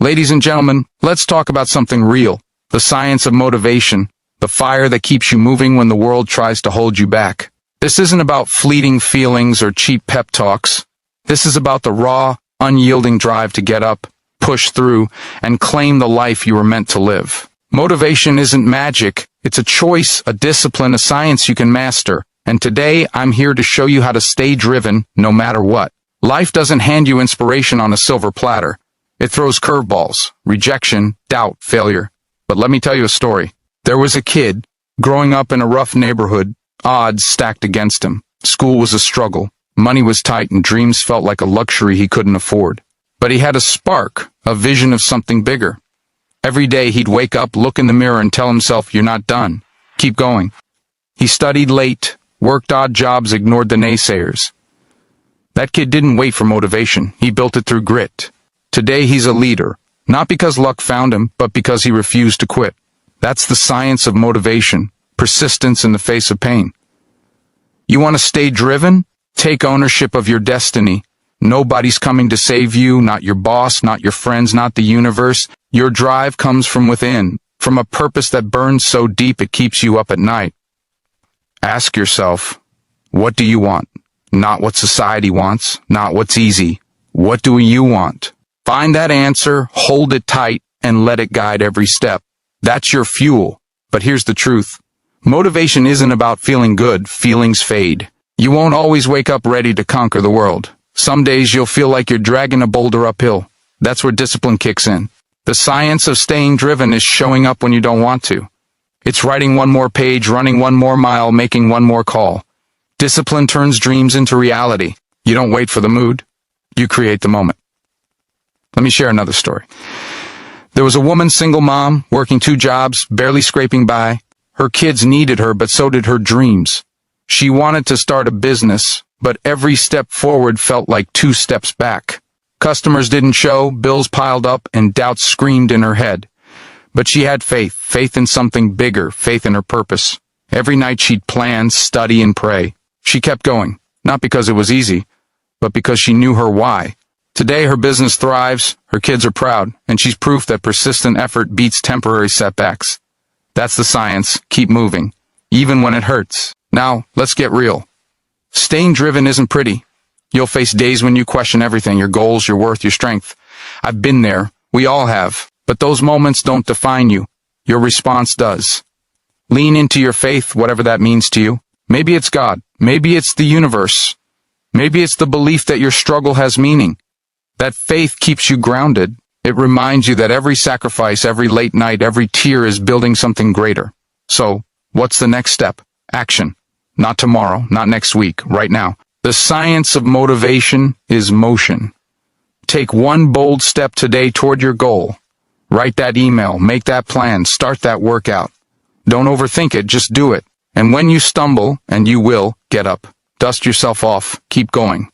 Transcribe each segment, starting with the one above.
Ladies and gentlemen, let's talk about something real. The science of motivation. The fire that keeps you moving when the world tries to hold you back. This isn't about fleeting feelings or cheap pep talks. This is about the raw, unyielding drive to get up, push through, and claim the life you were meant to live. Motivation isn't magic. It's a choice, a discipline, a science you can master. And today, I'm here to show you how to stay driven no matter what. Life doesn't hand you inspiration on a silver platter. It throws curveballs, rejection, doubt, failure. But let me tell you a story. There was a kid, growing up in a rough neighborhood, odds stacked against him. School was a struggle. Money was tight and dreams felt like a luxury he couldn't afford. But he had a spark, a vision of something bigger. Every day he'd wake up, look in the mirror and tell himself, "You're not done. Keep going." He studied late, worked odd jobs, ignored the naysayers. That kid didn't wait for motivation. He built it through grit. Today he's a leader, not because luck found him, but because he refused to quit. That's the science of motivation, persistence in the face of pain. You want to stay driven? Take ownership of your destiny. Nobody's coming to save you, not your boss, not your friends, not the universe. Your drive comes from within, from a purpose that burns so deep it keeps you up at night. Ask yourself, what do you want? Not what society wants, not what's easy. What do you want? Find that answer, hold it tight, and let it guide every step. That's your fuel. But here's the truth. Motivation isn't about feeling good. Feelings fade. You won't always wake up ready to conquer the world. Some days you'll feel like you're dragging a boulder uphill. That's where discipline kicks in. The science of staying driven is showing up when you don't want to. It's writing one more page, running one more mile, making one more call. Discipline turns dreams into reality. You don't wait for the mood. You create the moment. Let me share another story. There was a woman, single mom, working 2 jobs, barely scraping by. Her kids needed her, but so did her dreams. She wanted to start a business, but every step forward felt like 2 steps back. Customers didn't show, bills piled up, and doubts screamed in her head. But she had faith in something bigger, faith in her purpose. Every night she'd plan, study, and pray. She kept going, not because it was easy, but because she knew her why. Today her business thrives, her kids are proud, and she's proof that persistent effort beats temporary setbacks. That's the science. Keep moving, even when it hurts. Now, let's get real. Staying driven isn't pretty. You'll face days when you question everything, your goals, your worth, your strength. I've been there. We all have. But those moments don't define you. Your response does. Lean into your faith, whatever that means to you. Maybe it's God. Maybe it's the universe. Maybe it's the belief that your struggle has meaning. That faith keeps you grounded. It reminds you that every sacrifice, every late night, every tear is building something greater. So, what's the next step? Action. Not tomorrow, not next week, right now. The science of motivation is motion. Take one bold step today toward your goal. Write that email, make that plan, start that workout. Don't overthink it, just do it. And when you stumble, and you will, get up. Dust yourself off, keep going.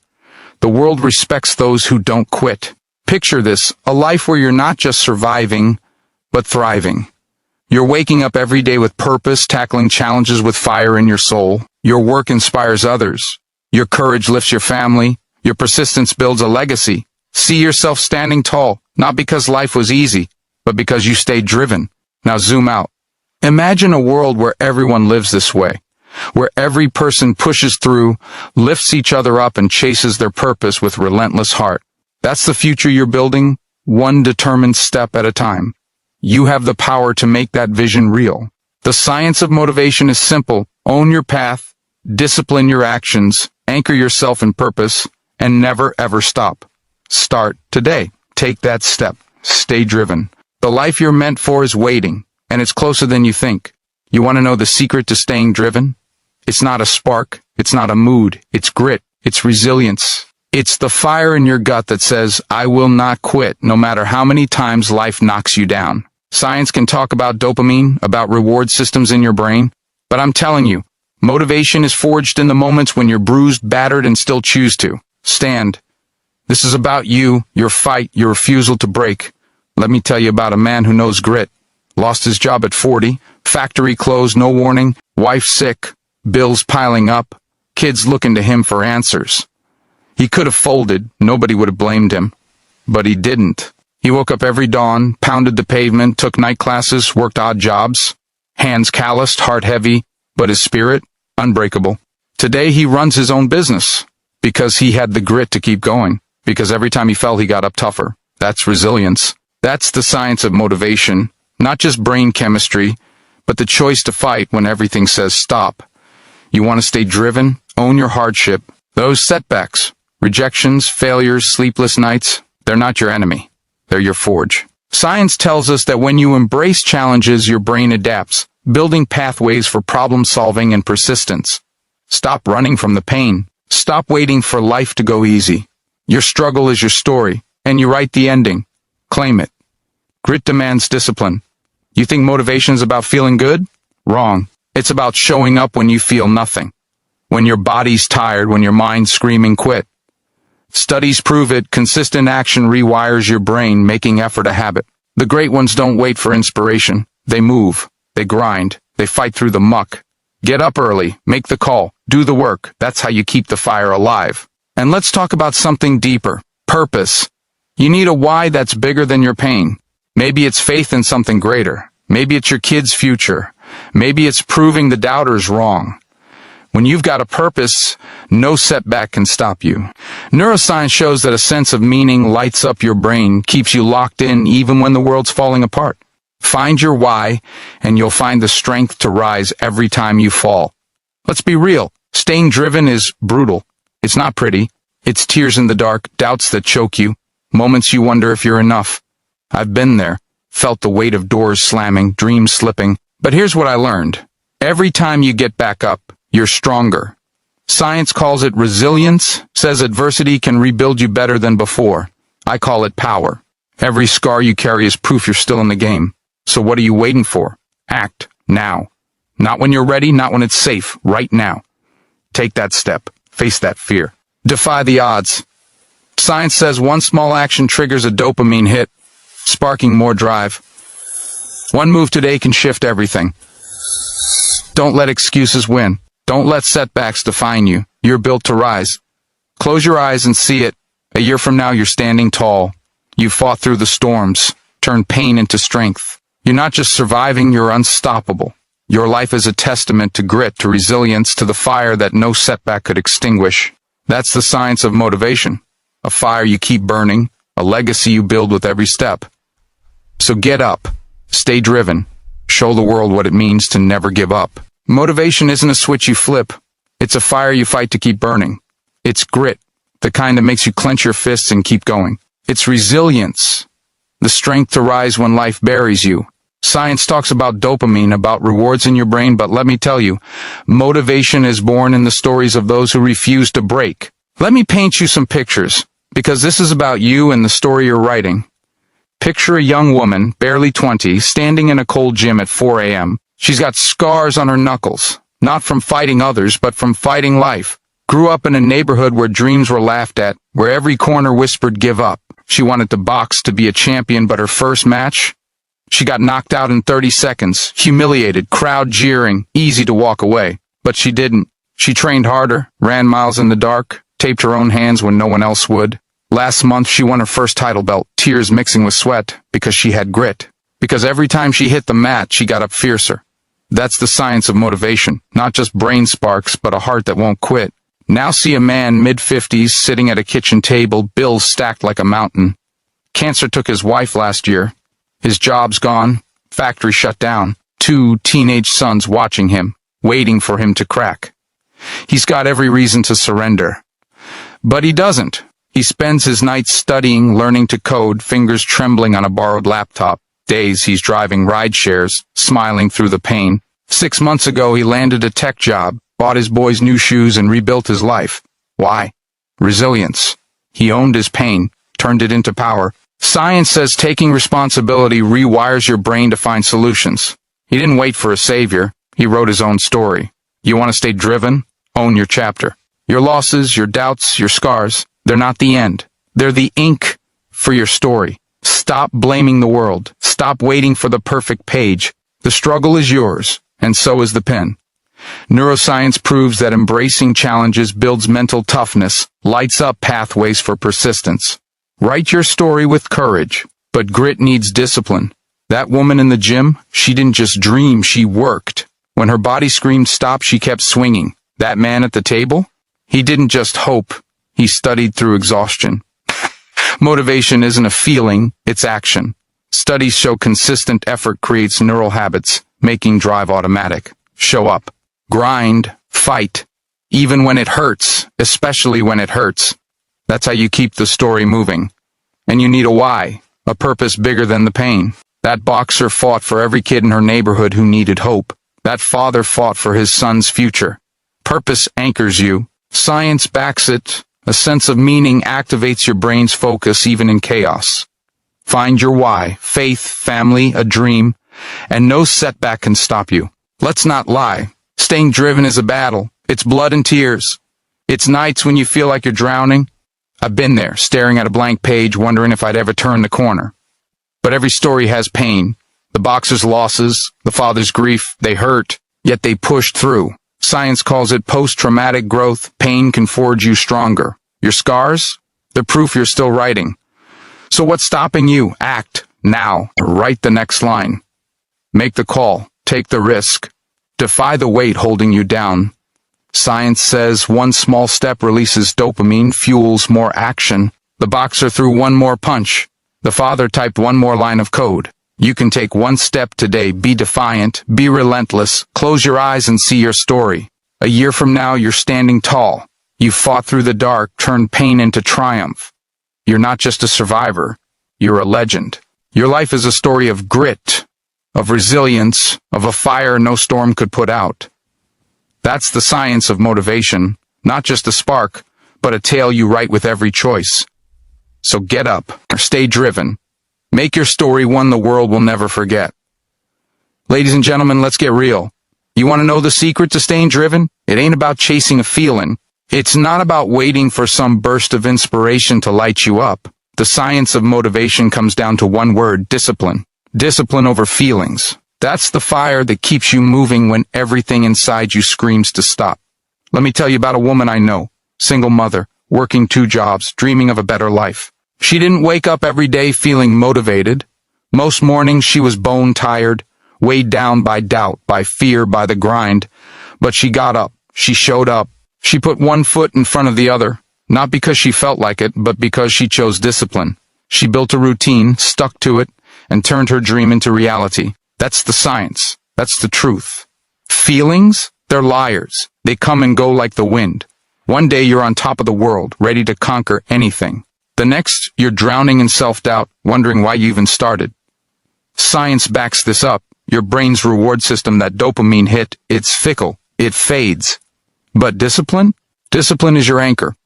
The world respects those who don't quit. Picture this, a life where you're not just surviving, but thriving. You're waking up every day with purpose, tackling challenges with fire in your soul. Your work inspires others. Your courage lifts your family. Your persistence builds a legacy. See yourself standing tall, not because life was easy, but because you stayed driven. Now zoom out. Imagine a world where everyone lives this way, where every person pushes through, lifts each other up, and chases their purpose with relentless heart. That's the future you're building, one determined step at a time. You have the power to make that vision real. The science of motivation is simple. Own your path, discipline your actions, anchor yourself in purpose, and never ever stop. Start today. Take that step. Stay driven. The life you're meant for is waiting, and it's closer than you think. You want to know the secret to staying driven? It's not a spark. It's not a mood. It's grit. It's resilience. It's the fire in your gut that says, I will not quit, no matter how many times life knocks you down. Science can talk about dopamine, about reward systems in your brain, but I'm telling you, motivation is forged in the moments when you're bruised, battered, and still choose to stand. This is about you, your fight, your refusal to break. Let me tell you about a man who knows grit. Lost his job at 40, factory closed, no warning, wife sick, bills piling up, kids looking to him for answers. He could have folded, nobody would have blamed him, but he didn't. He woke up every dawn, pounded the pavement, took night classes, worked odd jobs. Hands calloused, heart heavy, but his spirit unbreakable. Today he runs his own business because he had the grit to keep going, because every time he fell he got up tougher. That's resilience. That's the science of motivation, not just brain chemistry, but the choice to fight when everything says stop. You want to stay driven? Own your hardship. Those setbacks, rejections, failures, sleepless nights, they're not your enemy. They're your forge. Science tells us that when you embrace challenges, your brain adapts, building pathways for problem solving and persistence. Stop running from the pain. Stop waiting for life to go easy. Your struggle is your story, and you write the ending. Claim it. Grit demands discipline. You think motivation is about feeling good? Wrong. It's about showing up when you feel nothing. When your body's tired, when your mind's screaming quit. Studies prove it. Consistent action rewires your brain, making effort a habit. The great ones don't wait for inspiration. They move. They grind. They fight through the muck. Get up early. Make the call. Do the work. That's how you keep the fire alive. And let's talk about something deeper. Purpose. You need a why that's bigger than your pain. Maybe it's faith in something greater. Maybe it's your kid's future. Maybe it's proving the doubters wrong. When you've got a purpose, no setback can stop you. Neuroscience shows that a sense of meaning lights up your brain, keeps you locked in even when the world's falling apart. Find your why, and you'll find the strength to rise every time you fall. Let's be real. Staying driven is brutal. It's not pretty. It's tears in the dark, doubts that choke you, moments you wonder if you're enough. I've been there, felt the weight of doors slamming, dreams slipping. But here's what I learned. Every time you get back up, you're stronger. Science calls it resilience, says adversity can rebuild you better than before. I call it power. Every scar you carry is proof you're still in the game. So what are you waiting for? Act now. Not when you're ready, not when it's safe, right now. Take that step. Face that fear. Defy the odds. Science says one small action triggers a dopamine hit, sparking more drive. One move today can shift everything. Don't let excuses win. Don't let setbacks define you. You're built to rise. Close your eyes and see it. A year from now, you're standing tall. You fought through the storms, turned pain into strength. You're not just surviving, you're unstoppable. Your life is a testament to grit, to resilience, to the fire that no setback could extinguish. That's the science of motivation. A fire you keep burning, a legacy you build with every step. So get up, stay driven, show the world what it means to never give up. Motivation isn't a switch you flip. It's a fire you fight to keep burning. It's grit, the kind that makes you clench your fists and keep going. It's resilience, the strength to rise when life buries you. Science talks about dopamine, about rewards in your brain, but let me tell you, motivation is born in the stories of those who refuse to break. Let me paint you some pictures, because this is about you and the story you're writing. Picture a young woman, barely 20, standing in a cold gym at 4 a.m. She's got scars on her knuckles, not from fighting others, but from fighting life. Grew up in a neighborhood where dreams were laughed at, where every corner whispered give up. She wanted to box to be a champion, but her first match, she got knocked out in 30 seconds, humiliated, crowd jeering, easy to walk away. But she didn't. She trained harder, ran miles in the dark, taped her own hands when no one else would. Last month, she won her first title belt, tears mixing with sweat, because she had grit. Because every time she hit the mat, she got up fiercer. That's the science of motivation. Not just brain sparks, but a heart that won't quit. Now see a man, mid-50s, sitting at a kitchen table, bills stacked like a mountain. Cancer took his wife last year. His job's gone, factory shut down. 2 teenage sons watching him, waiting for him to crack. He's got every reason to surrender. But he doesn't. He spends his nights studying, learning to code, fingers trembling on a borrowed laptop. Days he's driving ride shares, smiling through the pain. 6 months ago he landed a tech job, bought his boys new shoes and rebuilt his life. Why? Resilience. He owned his pain, turned it into power. Science says taking responsibility rewires your brain to find solutions. He didn't wait for a savior. He wrote his own story. You want to stay driven? Own your chapter. Your losses, your doubts, your scars, they're not the end. They're the ink for your story. Stop blaming the world. Stop waiting for the perfect page. The struggle is yours, and so is the pen. Neuroscience proves that embracing challenges builds mental toughness, lights up pathways for persistence. Write your story with courage. But grit needs discipline. That woman in the gym, she didn't just dream, she worked. When her body screamed stop, she kept swinging. That man at the table? He didn't just hope, he studied through exhaustion. Motivation isn't a feeling, it's action. Studies show consistent effort creates neural habits, making drive automatic. Show up. Grind. Fight. Even when it hurts, especially when it hurts. That's how you keep the story moving. And you need a why, a purpose bigger than the pain. That boxer fought for every kid in her neighborhood who needed hope. That father fought for his son's future. Purpose anchors you. Science backs it. A sense of meaning activates your brain's focus even in chaos. Find your why, faith, family, a dream, and no setback can stop you. Let's not lie. Staying driven is a battle. It's blood and tears. It's nights when you feel like you're drowning. I've been there, staring at a blank page, wondering if I'd ever turn the corner. But every story has pain. The boxer's losses, the father's grief, they hurt, yet they pushed through. Science calls it post-traumatic growth. Pain can forge you stronger. Your scars? They're proof you're still writing. So what's stopping you? Act now. Write the next line. Make the call. Take the risk. Defy the weight holding you down. Science says one small step releases dopamine, fuels more action. The boxer threw one more punch. The father typed one more line of code. You can take one step today. Be defiant. Be relentless. Close your eyes and see your story. A year from now, you're standing tall. You fought through the dark, turned pain into triumph. You're not just a survivor. You're a legend. Your life is a story of grit, of resilience, of a fire no storm could put out. That's the science of motivation, not just a spark, but a tale you write with every choice. So get up, or stay driven. Make your story one the world will never forget. Ladies and gentlemen, let's get real. You want to know the secret to staying driven? It ain't about chasing a feeling. It's not about waiting for some burst of inspiration to light you up. The science of motivation comes down to one word: discipline. Discipline over feelings. That's the fire that keeps you moving when everything inside you screams to stop. Let me tell you about a woman I know, single mother, working 2 jobs, dreaming of a better life. She didn't wake up every day feeling motivated. Most mornings she was bone tired, weighed down by doubt, by fear, by the grind. But she got up. She showed up. She put one foot in front of the other, not because she felt like it, but because she chose discipline. She built a routine, stuck to it, and turned her dream into reality. That's the science. That's the truth. Feelings? They're liars. They come and go like the wind. One day you're on top of the world, ready to conquer anything. The next, you're drowning in self-doubt, wondering why you even started. Science backs this up. Your brain's reward system, that dopamine hit, it's fickle. It fades. But discipline? Discipline is your anchor.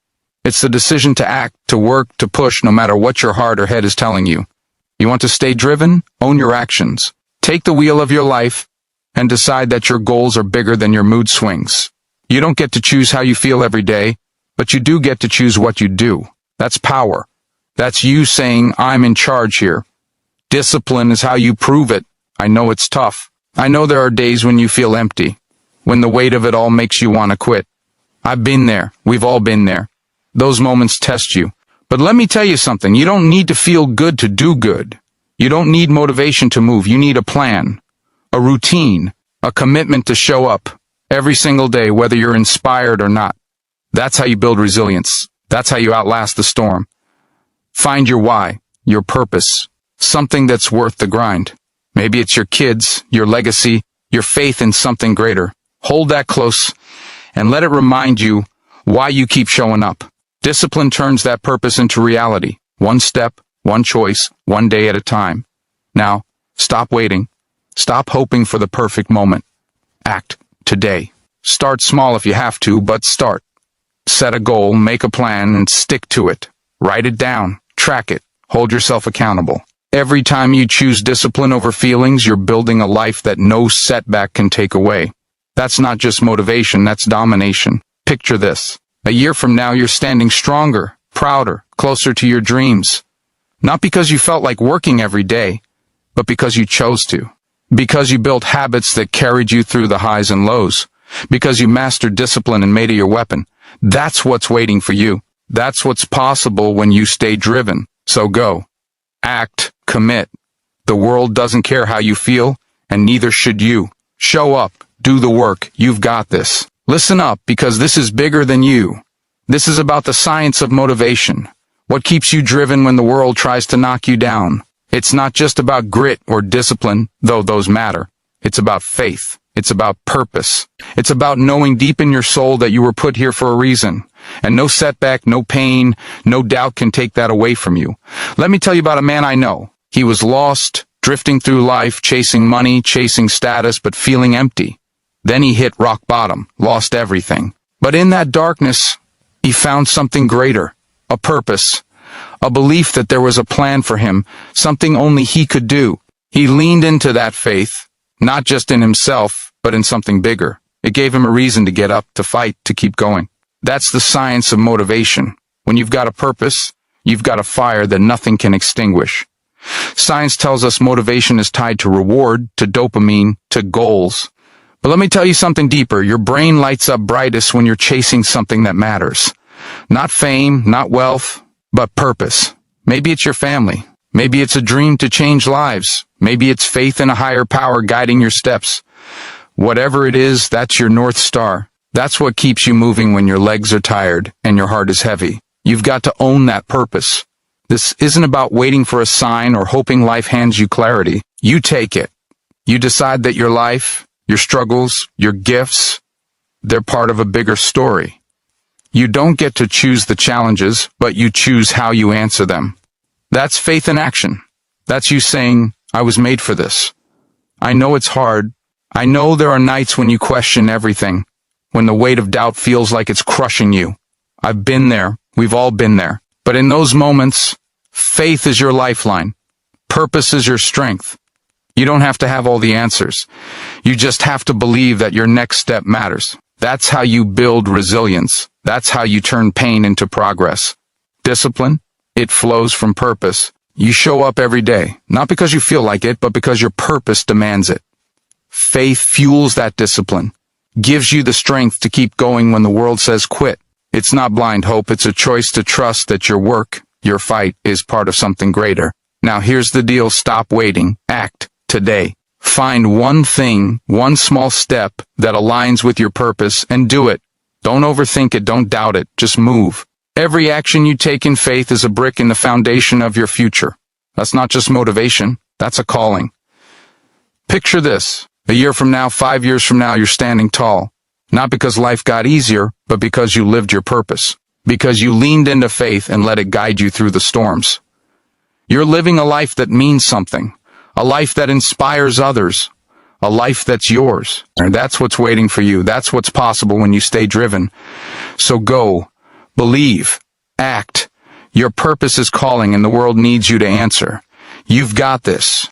It's the decision to act, to work, to push, no matter what your heart or head is telling you. You want to stay driven? Own your actions. Take the wheel of your life and decide that your goals are bigger than your mood swings. You don't get to choose how you feel every day, but you do get to choose what you do. That's power. That's you saying, I'm in charge here. Discipline is how you prove it. I know it's tough. I know there are days when you feel empty, when the weight of it all makes you want to quit. I've been there. We've all been there. Those moments test you. But let me tell you something. You don't need to feel good to do good. You don't need motivation to move. You need a plan, a routine, a commitment to show up every single day, whether you're inspired or not. That's how you build resilience. That's how you outlast the storm. Find your why, your purpose, something that's worth the grind. Maybe it's your kids, your legacy, your faith in something greater. Hold that close and let it remind you why you keep showing up. Discipline turns that purpose into reality. One step, one choice, one day at a time. Now, stop waiting. Stop hoping for the perfect moment. Act today. Start small if you have to, but start. Set a goal, make a plan, and stick to it. Write it down. Track it. Hold yourself accountable. Every time you choose discipline over feelings, you're building a life that no setback can take away. That's not just motivation, that's domination. Picture this. A year from now, you're standing stronger, prouder, closer to your dreams. Not because you felt like working every day, but because you chose to. Because you built habits that carried you through the highs and lows. Because you mastered discipline and made it your weapon. That's what's waiting for you. That's what's possible when you stay driven. So go. Act, commit. The world doesn't care how you feel, and neither should you. Show up, do the work, you've got this. Listen up, because this is bigger than you. This is about the science of motivation. What keeps you driven when the world tries to knock you down? It's not just about grit or discipline, though those matter. It's about faith. It's about purpose. It's about knowing deep in your soul that you were put here for a reason. And no setback, no pain, no doubt can take that away from you. Let me tell you about a man I know. He was lost, drifting through life, chasing money, chasing status, but feeling empty. Then he hit rock bottom, lost everything. But in that darkness, he found something greater, a purpose, a belief that there was a plan for him, something only he could do. He leaned into that faith, not just in himself, but in something bigger. It gave him a reason to get up, to fight, to keep going. That's the science of motivation. When you've got a purpose, you've got a fire that nothing can extinguish. Science tells us motivation is tied to reward, to dopamine, to goals. But let me tell you something deeper. Your brain lights up brightest when you're chasing something that matters. Not fame, not wealth, but purpose. Maybe it's your family. Maybe it's a dream to change lives. Maybe it's faith in a higher power guiding your steps. Whatever it is, that's your North Star. That's what keeps you moving when your legs are tired and your heart is heavy. You've got to own that purpose. This isn't about waiting for a sign or hoping life hands you clarity. You take it. You decide that your life, your struggles, your gifts, they're part of a bigger story. You don't get to choose the challenges, but you choose how you answer them. That's faith in action. That's you saying, I was made for this. I know it's hard. I know there are nights when you question everything, when the weight of doubt feels like it's crushing you. I've been there. We've all been there. But in those moments, faith is your lifeline. Purpose is your strength. You don't have to have all the answers. You just have to believe that your next step matters. That's how you build resilience. That's how you turn pain into progress. Discipline, it flows from purpose. You show up every day, not because you feel like it, but because your purpose demands it. Faith fuels that discipline, gives you the strength to keep going when the world says quit. It's not blind hope, it's a choice to trust that your work, your fight, is part of something greater. Now here's the deal, stop waiting, act today. Find one thing, one small step that aligns with your purpose and do it. Don't overthink it, don't doubt it, just move. Every action you take in faith is a brick in the foundation of your future. That's not just motivation, that's a calling. Picture this, a year from now, 5 years from now, you're standing tall. Not because life got easier, but because you lived your purpose. Because you leaned into faith and let it guide you through the storms. You're living a life that means something. A life that inspires others. A life that's yours. And that's what's waiting for you. That's what's possible when you stay driven. So go. Believe. Act. Your purpose is calling and the world needs you to answer. You've got this.